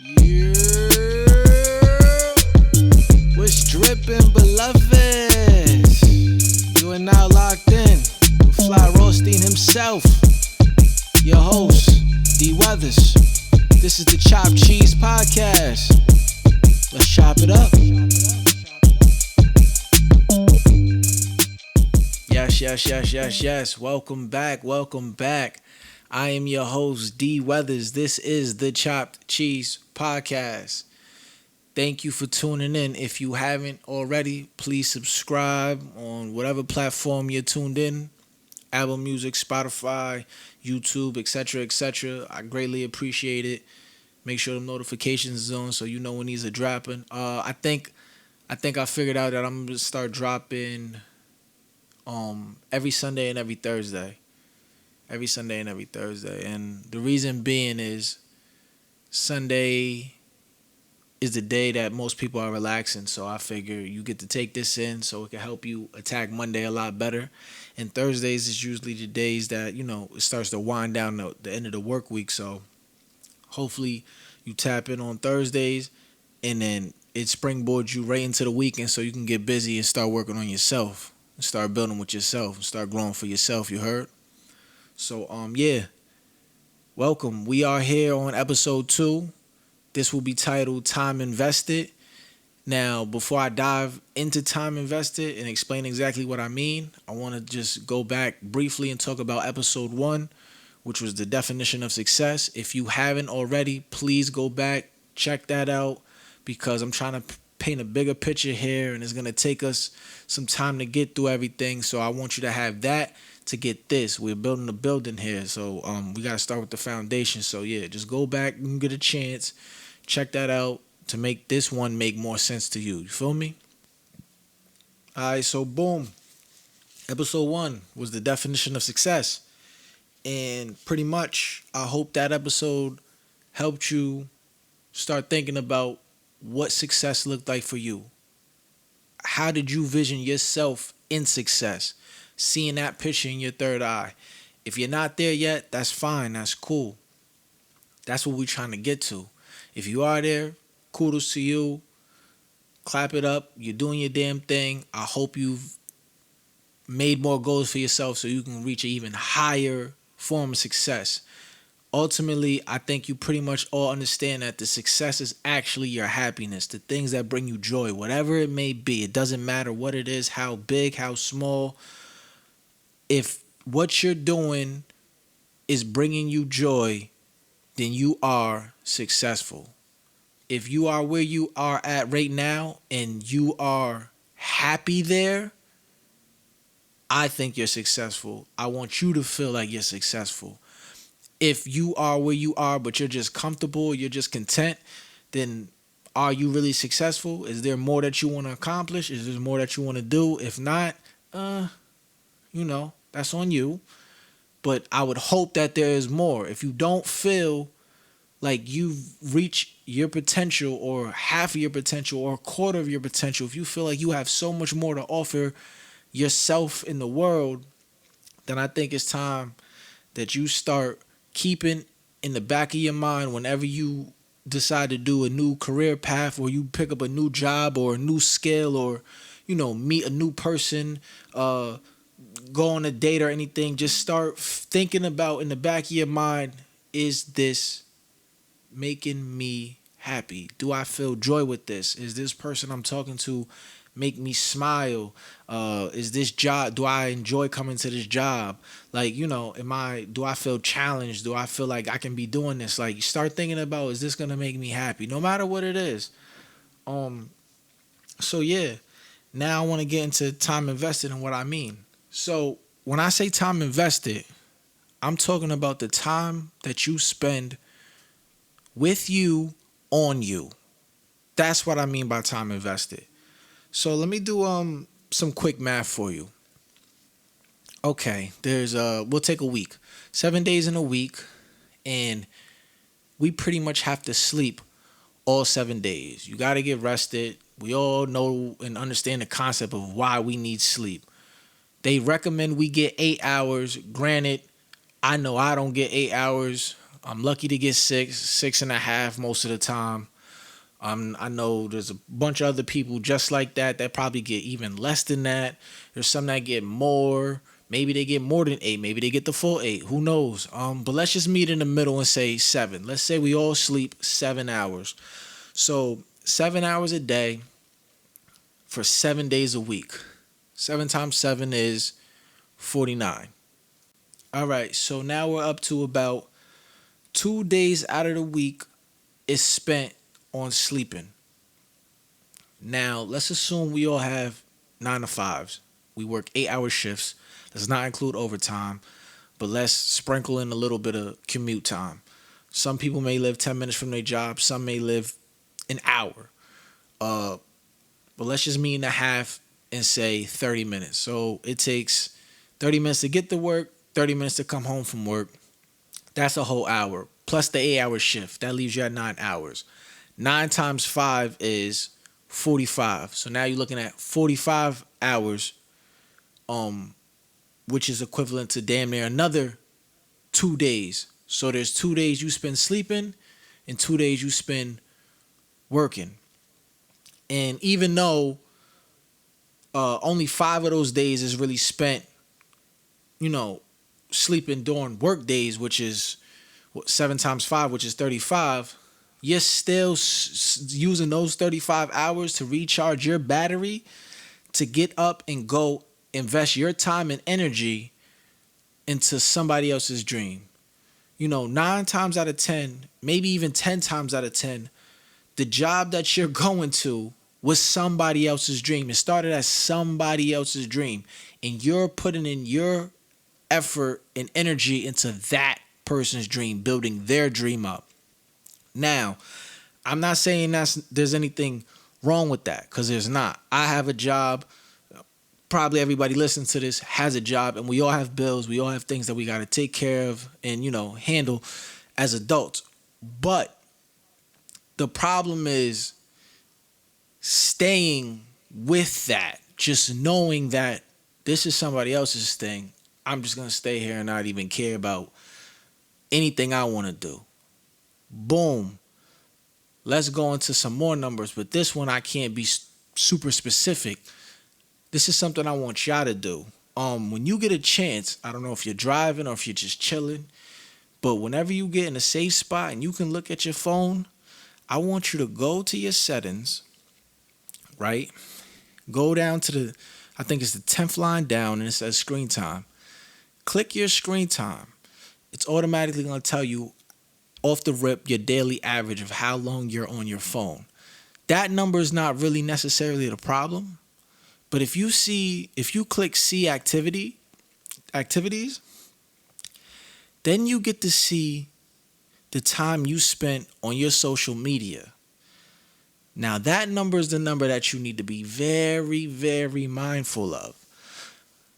Yeah. What's drippin', beloveds? You are now locked in with Fly Rothstein himself, your host, Dweathers. This is the Chopped Cheese Podcast. Let's chop it up. Yes. Welcome back. I am your host, Dweathers. This is the Chopped Cheese Podcast. Thank you for tuning in. If you haven't already, please subscribe on whatever platform you're tuned in. Apple Music, Spotify, YouTube, etc. I greatly appreciate it. Make sure the notifications is on so you know when these are dropping. I think I figured out that I'm gonna start dropping every Sunday and every Thursday. And the reason being is Sunday is the day that most people are relaxing, so I figure you get to take this in so it can help you attack Monday a lot better. And Thursdays is usually the days that, it starts to wind down the end of the work week, so hopefully you tap in on Thursdays and then it springboards you right into the weekend so you can get busy and start working on yourself and start building with yourself and start growing for yourself, you heard? So, welcome. We are here on episode 2. This will be titled Time Invested. Now, before I dive into time invested and explain exactly what I mean, I want to just go back briefly and talk about episode 1, which was the definition of success. If you haven't already, please go back, check that out, because I'm trying to paint a bigger picture here, and it's going to take us some time to get through everything. So I want you to have that to get this. We're building a building here, so we got to start with the foundation. So yeah, just go back and get a chance, check that out to make this one make more sense to you. You feel me? All right, so boom. Episode 1 was the definition of success. And pretty much, I hope that episode helped you start thinking about what success looked like for you. How did you vision yourself in success? Seeing that picture in your third eye. If you're not there yet, that's fine. That's cool. That's what we're trying to get to. If you are there, kudos to you. Clap it up. You're doing your damn thing. I hope you've made more goals for yourself so you can reach an even higher form of success. Ultimately, I think you pretty much all understand that the success is actually your happiness, the things that bring you joy, whatever it may be. It doesn't matter what it is, how big, how small. If what you're doing is bringing you joy, then you are successful. If you are where you are at right now and you are happy there, I think you're successful. I want you to feel like you're successful. If you are where you are, but you're just comfortable, you're just content, then are you really successful? Is there more that you want to accomplish? Is there more that you want to do? If not, that's on you. But I would hope that there is more. If you don't feel like you've reached your potential or half of your potential or a quarter of your potential, if you feel like you have so much more to offer yourself in the world, then I think it's time that you start keeping in the back of your mind whenever you decide to do a new career path or you pick up a new job or a new skill or, meet a new person, go on a date or anything, just start thinking about in the back of your mind, is this making me happy? Do I feel joy with this? Is this person I'm talking to make me smile? Is this job, do I enjoy coming to this job? Like, do I feel challenged? Do I feel like I can be doing this? Like, you start thinking about, is this gonna make me happy? No matter what it is. So yeah, now I want to get into time invested and what I mean. So when I say time invested, I'm talking about the time that you spend with you, on you. That's what I mean by time invested. So let me do some quick math for you. Okay, we'll take a week. 7 days in a week, and we pretty much have to sleep all 7 days. You got to get rested. We all know and understand the concept of why we need sleep. They recommend we get 8 hours. Granted, I know I don't get 8 hours. I'm lucky to get 6.5 most of the time. I know there's a bunch of other people just like that probably get even less than that. There's some that get more. Maybe they get more than 8. Maybe they get the full 8. Who knows? But let's just meet in the middle and say 7. Let's say we all sleep 7 hours. So 7 hours a day for 7 days a week. 7 times 7 is 49. All right, so now we're up to about 2 days out of the week is spent on sleeping. Now, let's assume we all have 9 to 5s. We work 8-hour shifts. Does not include overtime, but let's sprinkle in a little bit of commute time. Some people may live 10 minutes from their job. Some may live an hour. But let's just meet in a half and say 30 minutes. So it takes 30 minutes to get to work, 30 minutes to come home from work. That's a whole hour. Plus the 8-hour shift. That leaves you at 9 hours. 9 times 5 is 45. So now you're looking at 45 hours, which is equivalent to damn near another 2 days. So there's 2 days you spend sleeping and 2 days you spend working. And even though only 5 of those days is really spent, sleeping during work days, which is 7 times 5, which is 35, you're still using those 35 hours to recharge your battery to get up and go invest your time and energy into somebody else's dream. 9 times out of 10, maybe even 10 times out of 10, the job that you're going to was somebody else's dream. It started as somebody else's dream. And you're putting in your effort and energy into that person's dream, building their dream up. Now, I'm not saying there's anything wrong with that, because there's not. I have a job. Probably everybody listening to this has a job, and we all have bills. We all have things that we got to take care of and, handle as adults. But the problem is staying with that, just knowing that this is somebody else's thing. I'm just going to stay here and not even care about anything I want to do. Boom. Let's go into some more numbers, but this one I can't be super specific. This is something I want y'all to do. When you get a chance, I don't know if you're driving or if you're just chilling, but whenever you get in a safe spot and you can look at your phone, I want you to go to your settings, right? Go down to I think it's the 10th line down, and it says screen time. Click your screen time. It's automatically going to tell you off the rip your daily average of how long you're on your phone. That number is not really necessarily the problem. But if you click see activities, then you get to see the time you spent on your social media. Now that number is the number that you need to be very, very mindful of.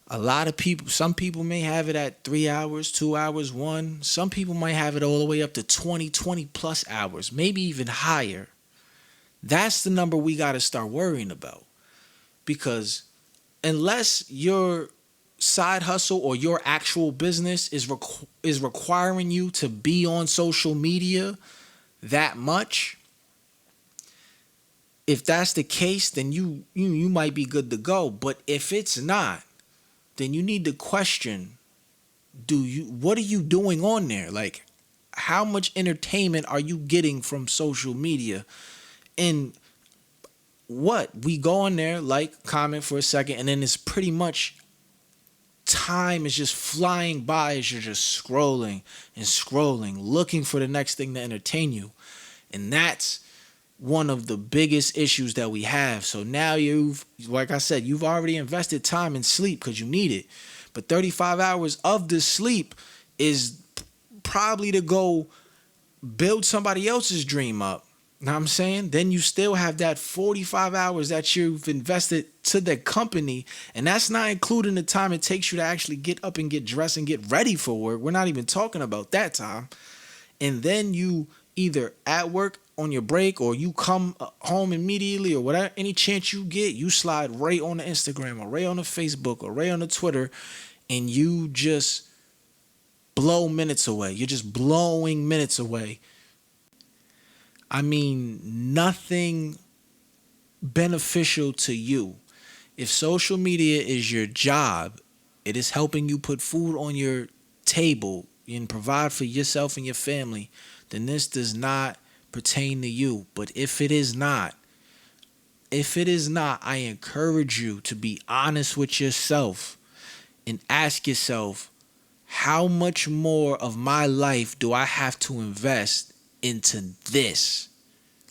A lot of people, some people may have it at 3 hours, 2 hours, 1. Some people might have it all the way up to 20 plus hours, maybe even higher. That's the number we got to start worrying about. Because unless your side hustle or your actual business is requiring you to be on social media that much, if that's the case, then you might be good to go. But if it's not, then you need to question, what are you doing on there? Like, how much entertainment are you getting from social media? And what? We go on there, like, comment for a second, and then it's pretty much time is just flying by as you're just scrolling and scrolling, looking for the next thing to entertain you. And that's one of the biggest issues that we have. So now like I said, you've already invested time in sleep because you need it. But 35 hours of the sleep is probably to go build somebody else's dream up. Know what I'm saying? Then you still have that 45 hours that you've invested to the company, and that's not including the time it takes you to actually get up and get dressed and get ready for work. We're not even talking about that time. And then you either at work on your break, or you come home immediately, or whatever, any chance you get, you slide right on the Instagram or right on the Facebook or right on the Twitter, and you just blow minutes away. You're just blowing minutes away. I mean, nothing beneficial to you. If social media is your job, it is helping you put food on your table and provide for yourself and your family, then this does not pertain to you. But if it is not, I encourage you to be honest with yourself and ask yourself, how much more of my life do I have to invest into this?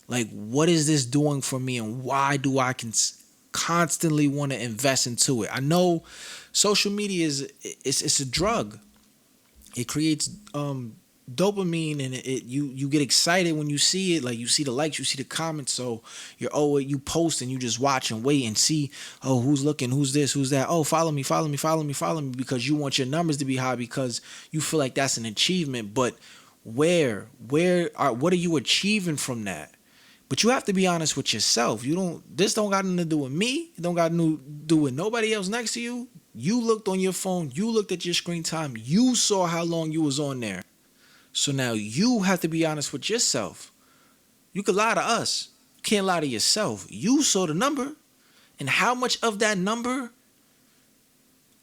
Like, what is this doing for me, and why do I constantly want to invest into it? I know social media it's a drug. It creates dopamine, and you get excited when you see it. Like, you see the likes, you see the comments, so you post and you just watch and wait and see, oh, who's looking, who's this, who's that, oh, follow me, because you want your numbers to be high, because you feel like that's an achievement. But what are you achieving from that? But you have to be honest with yourself. This don't got nothing to do with me. It don't got nothing to do with nobody else next to you. You looked on your phone, you looked at your screen time, you saw how long you was on there. So now you have to be honest with yourself. You could lie to us. You can't lie to yourself. You saw the number, and how much of that number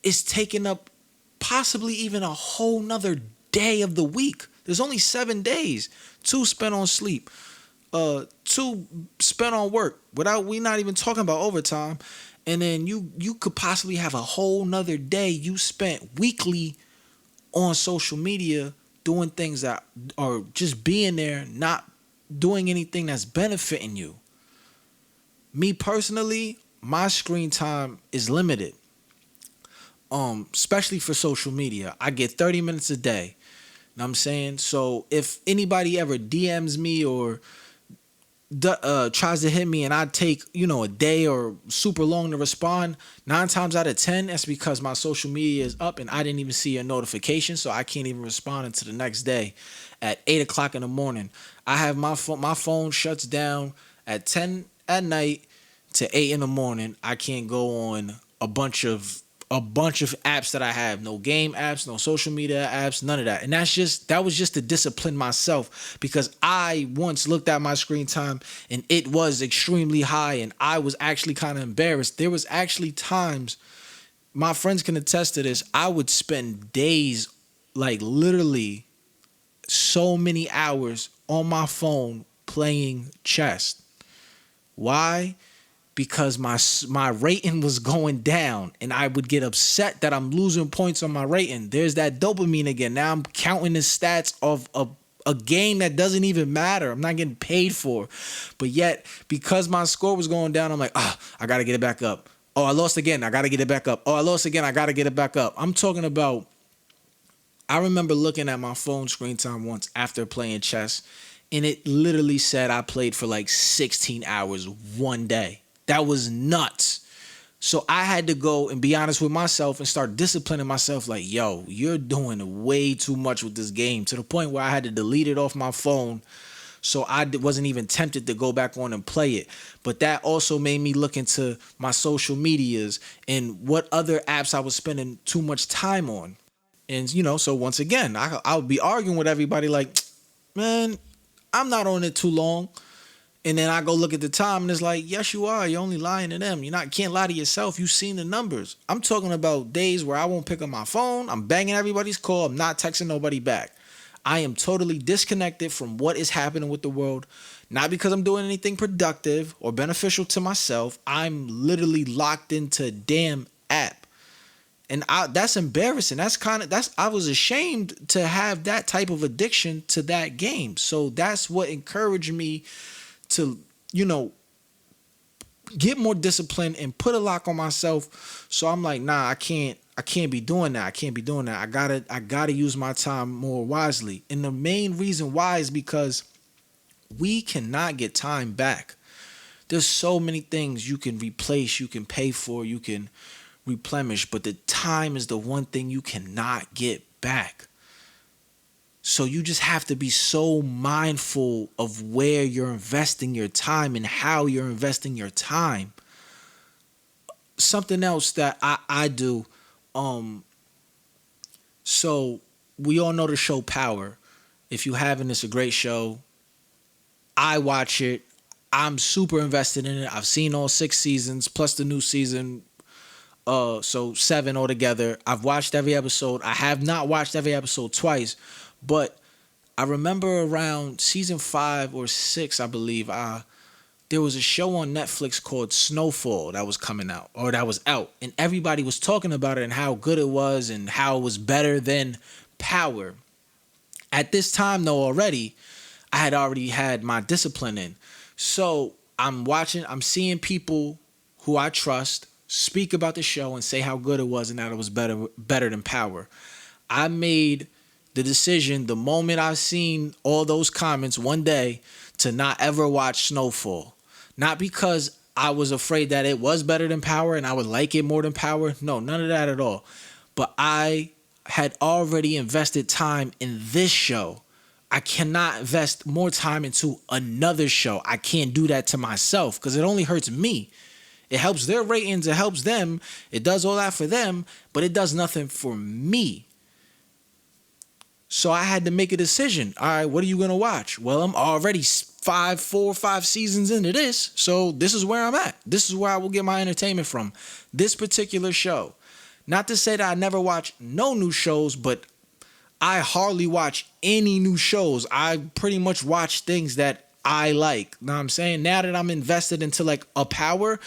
is taking up possibly even a whole nother day of the week. There's only 7 days. 2 spent on sleep. 2 spent on work. We not even talking about overtime. And then you could possibly have a whole nother day you spent weekly on social media doing things that are just being there, not doing anything that's benefiting you. Me personally, my screen time is limited. Especially for social media. I get 30 minutes a day. Know what I'm saying? So if anybody ever DMs me or tries to hit me and I take, a day or super long to respond, 9 times out of 10, that's because my social media is up and I didn't even see a notification, so I can't even respond until the next day at 8 o'clock in the morning. I have my phone shuts down at 10 at night to 8 in the morning. I can't go on a bunch of apps that I have. No game apps, no social media apps, none of that. And that was just to discipline myself, because I once looked at my screen time and it was extremely high and I was actually kind of embarrassed. There was actually times, my friends can attest to this, I would spend days, like literally so many hours on my phone playing chess. Why? Because my rating was going down and I would get upset that I'm losing points on my rating. There's that dopamine again. Now I'm counting the stats of a game that doesn't even matter. I'm not getting paid for. But yet, because my score was going down, I'm like, I got to get it back up. Oh, I lost again. I got to get it back up. Oh, I lost again. I got to get it back up. I'm talking about, I remember looking at my phone screen time once after playing chess, and it literally said I played for like 16 hours one day. That was nuts. So I had to go and be honest with myself and start disciplining myself, like, yo, you're doing way too much with this game, to the point where I had to delete it off my phone, so I wasn't even tempted to go back on and play it. But that also made me look into my social medias and what other apps I was spending too much time on. And, so once again, I would be arguing with everybody like, man, I'm not on it too long. And then I go look at the time and it's like, yes, you are. You're only lying to them. Can't lie to yourself. You've seen the numbers. I'm talking about days where I won't pick up my phone. I'm banging everybody's call. I'm not texting nobody back. I am totally disconnected from what is happening with the world. Not because I'm doing anything productive or beneficial to myself. I'm literally locked into a damn app. And that's embarrassing. I was ashamed to have that type of addiction to that game. So that's what encouraged me to, get more discipline and put a lock on myself. So I'm like, nah, I can't be doing that. I gotta use my time more wisely. And the main reason why is because we cannot get time back. There's so many things you can replace, you can pay for, you can replenish, but the time is the one thing you cannot get back. So you just have to be so mindful of where you're investing your time and how you're investing your time. Something else that I do, so we all know the show Power. If you haven't, it's a great show. I watch it. I'm super invested in it. I've seen all 6 seasons plus the new season. So 7 altogether. I've watched every episode. I have not watched every episode twice, but I remember around season 5 or 6, I believe, there was a show on Netflix called Snowfall that was coming out, or that was out, and everybody was talking about it and how good it was and how it was better than Power. At this time, though, already, I had already had my discipline in. So I'm seeing people who I trust speak about the show and say how good it was and that it was better than Power. I made the decision the moment I seen all those comments one day to not ever watch Snowfall. Not because I was afraid that it was better than Power and I would like it more than Power. No, none of that at all. But I had already invested time in this show. I cannot invest more time into another show. I can't do that to myself because it only hurts me. It helps their ratings. It helps them. It does all that for them, but it does nothing for me. So I had to make a decision. All right, what are you going to watch? Well, I'm already 4 or 5 seasons into this, so this is where I'm at. This is where I will get my entertainment from. This particular show. Not to say that I never watch no new shows, but I hardly watch any new shows. I pretty much watch things that I like. Know what I'm saying? Now that I'm invested into like a Power,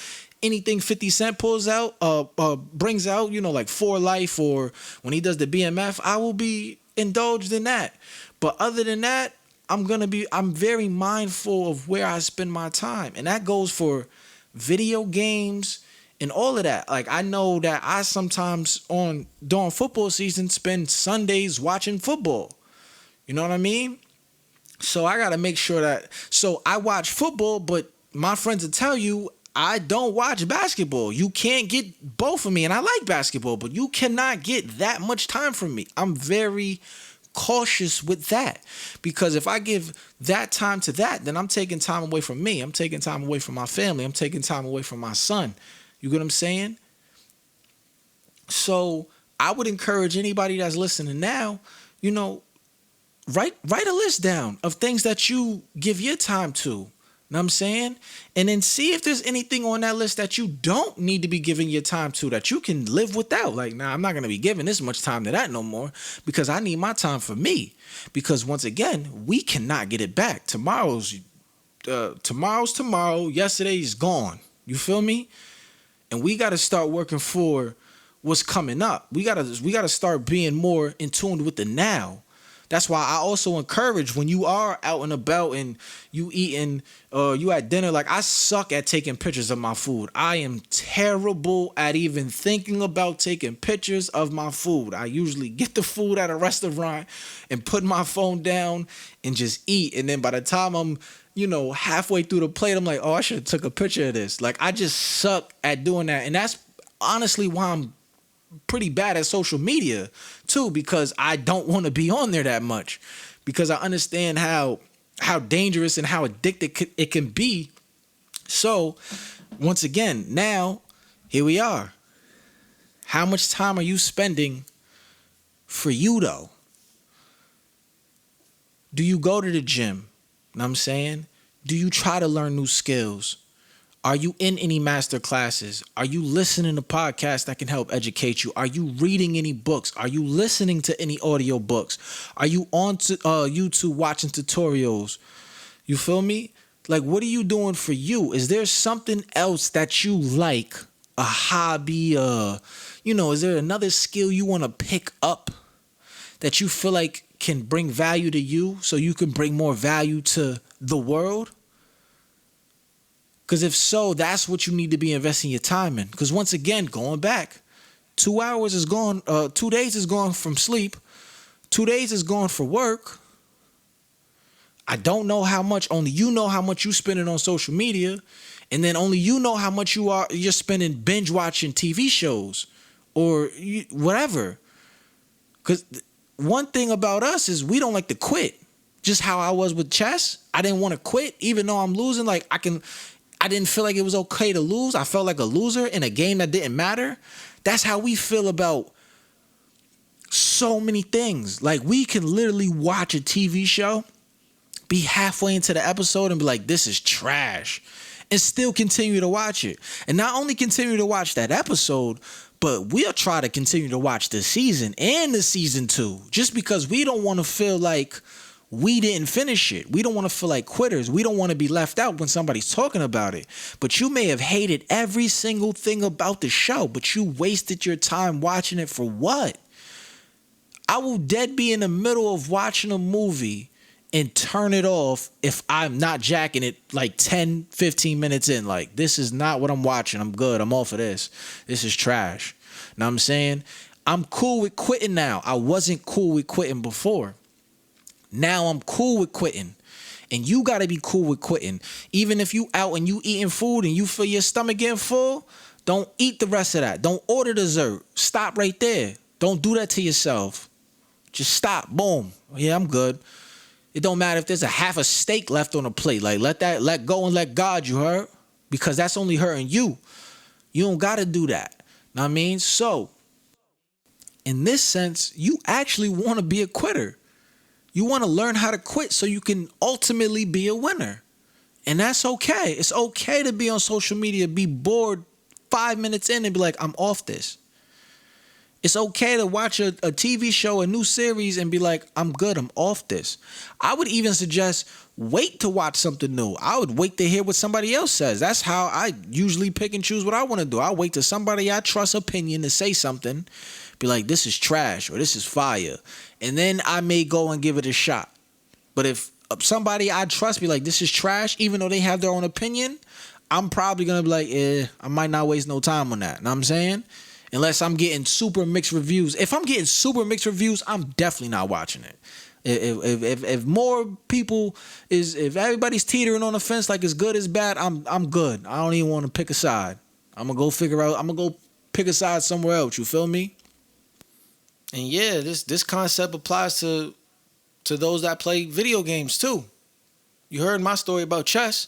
anything 50 Cent pulls out, brings out, like For Life or when he does the BMF, I will be indulged in that. But other than that, I'm very mindful of where I spend my time. And that goes for video games and all of that. Like, I know that I sometimes during football season spend Sundays watching football. You know what I mean? So I got to make sure that, so I watch football, but my friends will tell you I don't watch basketball. You can't get both of me, and I like basketball, but you cannot get that much time from me. I'm very cautious with that because if I give that time to that, then I'm taking time away from me. I'm taking time away from my family. I'm taking time away from my son. You get what I'm saying? So I would encourage anybody that's listening now, write a list down of things that you give your time to. Know what I'm saying? And then see if there's anything on that list that you don't need to be giving your time to that you can live without. Like, nah, I'm not going to be giving this much time to that no more because I need my time for me. Because once again, we cannot get it back. Tomorrow's tomorrow. Yesterday's gone. You feel me? And we got to start working for what's coming up. We got to start being more in tune with the now. That's why I also encourage when you are out and about and you eating, you at dinner, like I suck at taking pictures of my food. I am terrible at even thinking about taking pictures of my food. I usually get the food at a restaurant and put my phone down and just eat. And then by the time I'm, halfway through the plate, I'm like, oh, I should have took a picture of this. Like I just suck at doing that. And that's honestly why I'm pretty bad at social media too, because I don't want to be on there that much because I understand how dangerous and how addicted it can be. So once again, now here we are. How much time are you spending for you though? Do you go to the gym? Know what I'm saying? Do you try to learn new skills? Are you in any master classes? Are you listening to podcasts that can help educate you? Are you reading any books? Are you listening to any audio books? Are you on YouTube watching tutorials? You feel me? Like, what are you doing for you? Is there something else that you like? A hobby? Is there another skill you want to pick up that you feel like can bring value to you so you can bring more value to the world? Because if so, that's what you need to be investing your time in. Because once again, going back, 2 hours is gone. 2 days is gone from sleep. 2 days is gone for work. I don't know how much. Only you know how much you spending on social media, and then only you know how much you're spending binge watching TV shows or whatever. Because one thing about us is we don't like to quit. Just how I was with chess, I didn't want to quit, even though I'm losing. Like I didn't feel like it was okay to lose. I felt like a loser in a game that didn't matter. That's how we feel about so many things. Like, we can literally watch a TV show, be halfway into the episode and be like, this is trash, and still continue to watch it. And not only continue to watch that episode, but we'll try to continue to watch the season and the season 2, just because we don't want to feel like we didn't finish it. We don't want to feel like quitters. We don't want to be left out when somebody's talking about it. But you may have hated every single thing about the show, but you wasted your time watching it for what? I will dead be in the middle of watching a movie and turn it off if I'm not jacking it like 10, 15 minutes in. Like, this is not what I'm watching. I'm good. I'm off of this. This is trash. Know what I'm saying? I'm cool with quitting now. I wasn't cool with quitting before. Now I'm cool with quitting. And you got to be cool with quitting. Even if you out and you eating food and you feel your stomach getting full, don't eat the rest of that. Don't order dessert. Stop right there. Don't do that to yourself. Just stop. Boom. Yeah, I'm good. It don't matter if there's a half a steak left on a plate. Like, let go and let God, you heard? Because that's only hurting you. You don't got to do that. Know what I mean? So, in this sense, you actually want to be a quitter. You want to learn how to quit so you can ultimately be a winner. And that's okay. It's okay to be on social media, be bored 5 minutes in and be like, I'm off this. It's okay to watch a TV show, a new series, and be like, I'm good, I'm off this. I would even suggest wait to watch something new. I would wait to hear what somebody else says. That's how I usually pick and choose what I want to do. I wait to somebody I trust opinion to say something, be like, this is trash or this is fire. And then I may go and give it a shot. But if somebody I trust be like, this is trash, even though they have their own opinion, I'm probably going to be like, I might not waste no time on that. Know what I'm saying? Unless I'm getting super mixed reviews. If I'm getting super mixed reviews, I'm definitely not watching it. If more people if everybody's teetering on the fence like it's good as bad, I'm good. I don't even want to pick a side. I'm gonna go pick a side somewhere else. You feel me? And yeah, this concept applies to those that play video games too. You heard my story about chess,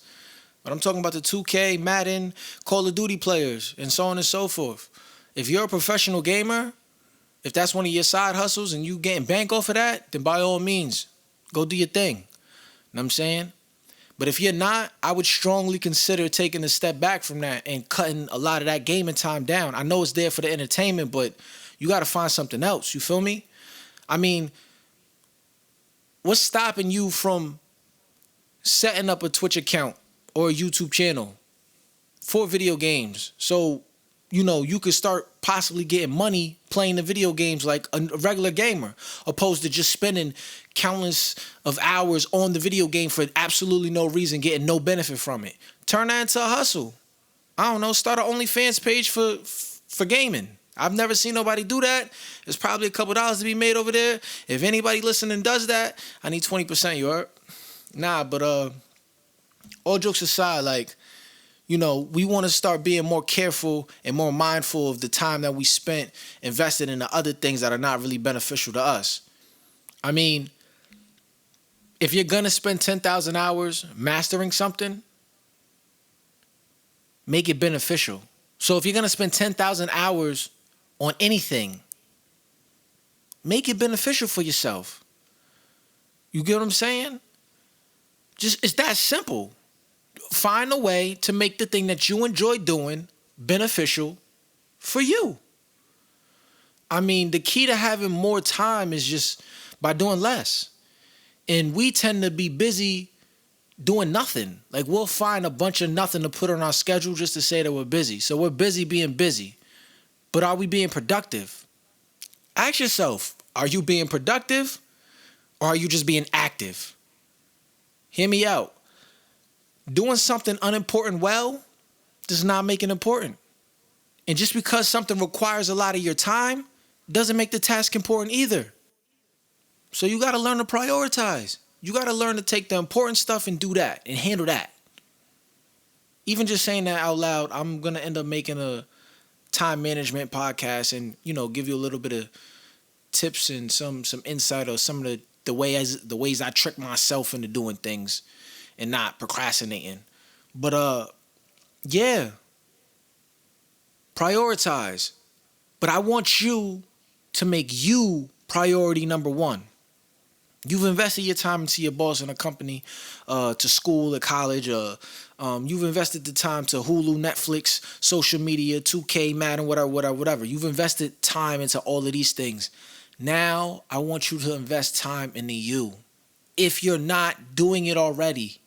but I'm talking about the 2K, Madden, Call of Duty players, and so on and so forth. If you're a professional gamer, if that's one of your side hustles and you getting bank off of that, then by all means, go do your thing. Know what I'm saying? But if you're not, I would strongly consider taking a step back from that and cutting a lot of that gaming time down. I know it's there for the entertainment, but you got to find something else. You feel me? I mean, what's stopping you from setting up a Twitch account or a YouTube channel for video games? So, you could start possibly getting money playing the video games like a regular gamer, opposed to just spending countless of hours on the video game for absolutely no reason, getting no benefit from it. Turn that into a hustle. I don't know, start an OnlyFans page for gaming. I've never seen nobody do that. There's probably a couple dollars to be made over there. If anybody listening does that, I need 20%, you heard? Nah, but all jokes aside, like, we want to start being more careful and more mindful of the time that we spent invested in the other things that are not really beneficial to us. I mean, if you're going to spend 10,000 hours mastering something, make it beneficial. So if you're going to spend 10,000 hours on anything, make it beneficial for yourself. You get what I'm saying? It's that simple. Find a way to make the thing that you enjoy doing beneficial for you. I mean, the key to having more time is just by doing less. And we tend to be busy doing nothing. Like, we'll find a bunch of nothing to put on our schedule just to say that we're busy. So we're busy being busy. But are we being productive? Ask yourself, are you being productive or are you just being active? Hear me out. Doing something unimportant well does not make it important. And just because something requires a lot of your time doesn't make the task important either. So you got to learn to prioritize. You got to learn to take the important stuff and do that and handle that. Even just saying that out loud, I'm going to end up making a time management podcast and, give you a little bit of tips and some insight or some of the ways I trick myself into doing things and not procrastinating. But yeah, prioritize. But I want you to make you Priority number one. You've invested your time into your boss in a company, to school, or college, you've invested the time to Hulu, Netflix, social media, 2K, Madden, whatever. You've invested time into all of these things. Now, I want you to invest time into you. If you're not doing it already,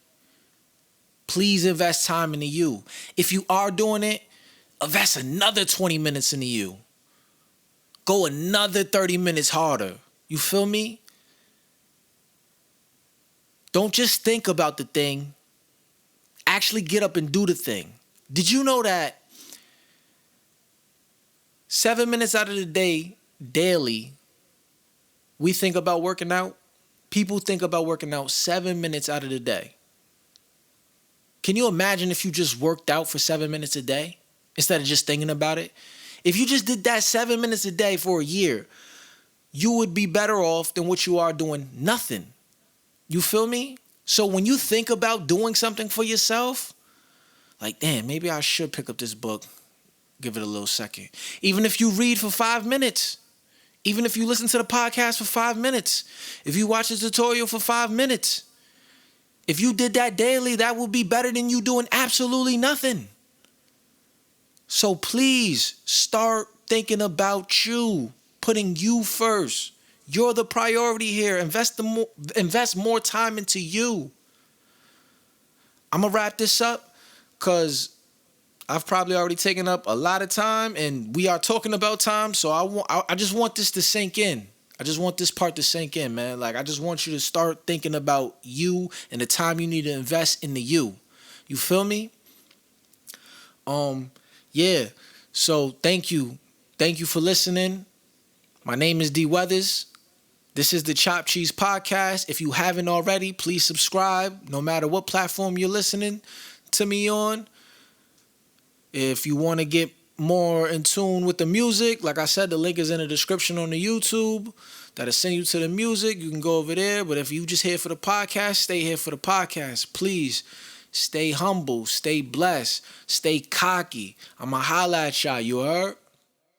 please invest time into you. If you are doing it, invest another 20 minutes into you. Go another 30 minutes harder. You feel me? Don't just think about the thing. Actually get up and do the thing. Did you know that 7 minutes out of the day, daily, we think about working out? People think about working out 7 minutes out of the day. Can you imagine if you just worked out for 7 minutes a day instead of just thinking about it? If you just did that 7 minutes a day for a year, you would be better off than what you are doing nothing. You feel me? So when you think about doing something for yourself, like, damn, maybe I should pick up this book, give it a little second. Even if you read for 5 minutes, even if you listen to the podcast for 5 minutes, if you watch a tutorial for 5 minutes, if you did that daily, that would be better than you doing absolutely nothing. So please start thinking about you, putting you first. You're the priority here. Invest more time into you. I'm going to wrap this up because I've probably already taken up a lot of time and we are talking about time. So I just want this to sink in. I just want this part to sink in, man. Like, I just want you to start thinking about you and the time you need to invest into you. You feel me? Yeah. So thank you. Thank you for listening. My name is Dweathers. This is the Chop Cheese Podcast. If you haven't already, please subscribe, no matter what platform you're listening to me on. If you want to get more in tune with the music, like I said, the link is in the description on the YouTube. That'll send you to the music. You can go over there. But if you just here for the podcast, stay here for the podcast. Please stay humble, stay blessed, stay cocky. I'ma holla at y'all. You heard?